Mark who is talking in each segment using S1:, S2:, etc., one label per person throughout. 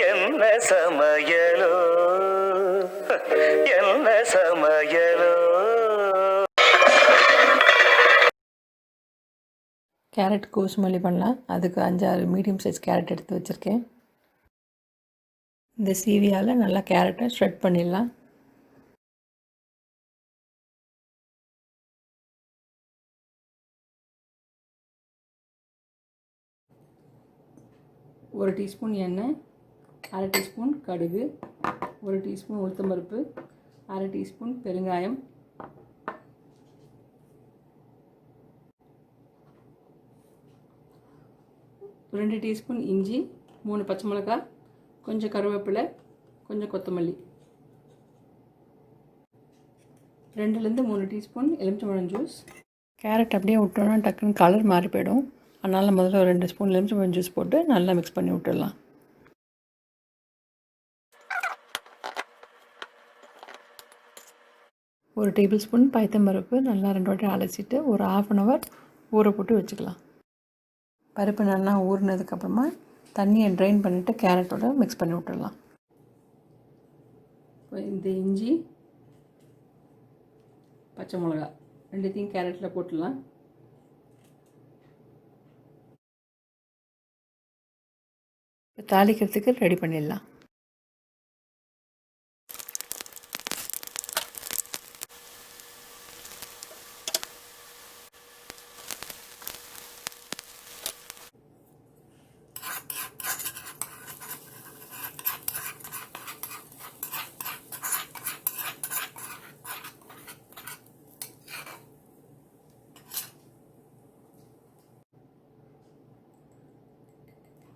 S1: என்ன சமையலோ என்ன சமையலோ.
S2: கேரட் கோசுமல்லி பண்ணலாம். அதுக்கு 5-6 மீடியம் சைஸ் கேரட் எடுத்து வச்சுருக்கேன். இந்த சீவியால் நல்லா கேரட்டை ஷ்ரெட் பண்ணிடலாம். ஒரு டீஸ்பூன் எண்ணெய், 1/2 டீஸ்பூன் கடுகு, 1 டீஸ்பூன் உளுத்தம்பருப்பு, 1/2 டீஸ்பூன் பெருங்காயம், 2 டீஸ்பூன் இஞ்சி, 3 பச்சை மிளகாய், கொஞ்சம் கருவேப்பிலை, கொஞ்சம் கொத்தமல்லி, 2-3 டீஸ்பூன் எலுமிச்சம்பழம் ஜூஸ். கேரட் அப்படியே விட்டோன்னா டக்குன்னு கலர் மாறி போயிடும். அதனால் முதல்ல ஒரு 2 ஸ்பூன் எலுமிச்சம்பழம் ஜூஸ் போட்டு நல்லா மிக்ஸ் பண்ணி விட்டுடலாம். ஒரு டேபிள் ஸ்பூன் பைத்தம்பருப்பு நல்லா 2 வாட்டி அலசிட்டு ஒரு 1/2 அன் ஹவர் ஊற போட்டு வச்சுக்கலாம். பருப்பு நல்லா ஊறினதுக்கப்புறமா தண்ணியை ட்ரைன் பண்ணிவிட்டு கேரட்டோட மிக்ஸ் பண்ணி விட்டுடலாம். இந்த இஞ்சி, பச்சை மிளகா ரெண்டுத்தையும் கேரட்டில் போட்டுடலாம். தாளிக்கிறதுக்கு ரெடி பண்ணிடலாம்.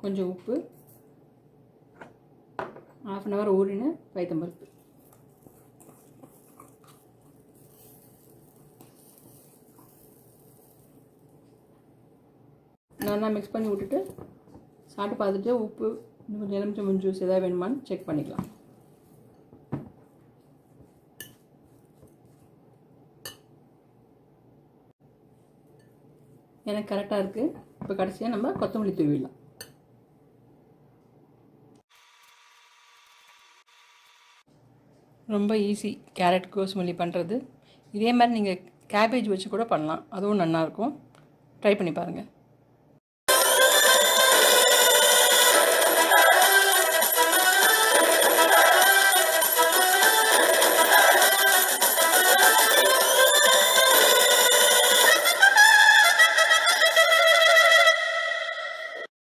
S2: கொஞ்சம் உப்பு, 1/2 அன் ஹவர் ஊறின பைத்தம்பருப்பு, நல்லா மிக்ஸ் பண்ணி விட்டுட்டு சாப்பிட்டு பார்த்துட்டு உப்பு இன்னும் கொஞ்சம் எலுமிச்சம்பழம் ஜூஸ் எதாவது வேணுமான்னு செக் பண்ணிக்கலாம். எனக்கு கரெக்டாக இருக்குது. இப்போ கடைசியாக நம்ம கொத்தமல்லி தூவிடலாம். ரொம்ப ஈஸி கேரட் கோசுமல்லி பண்ணுறது. இதே மாதிரி நீங்கள் கேபேஜ் வச்சு கூட பண்ணலாம், அதுவும் நல்லாயிருக்கும். ட்ரை பண்ணி பாருங்கள்.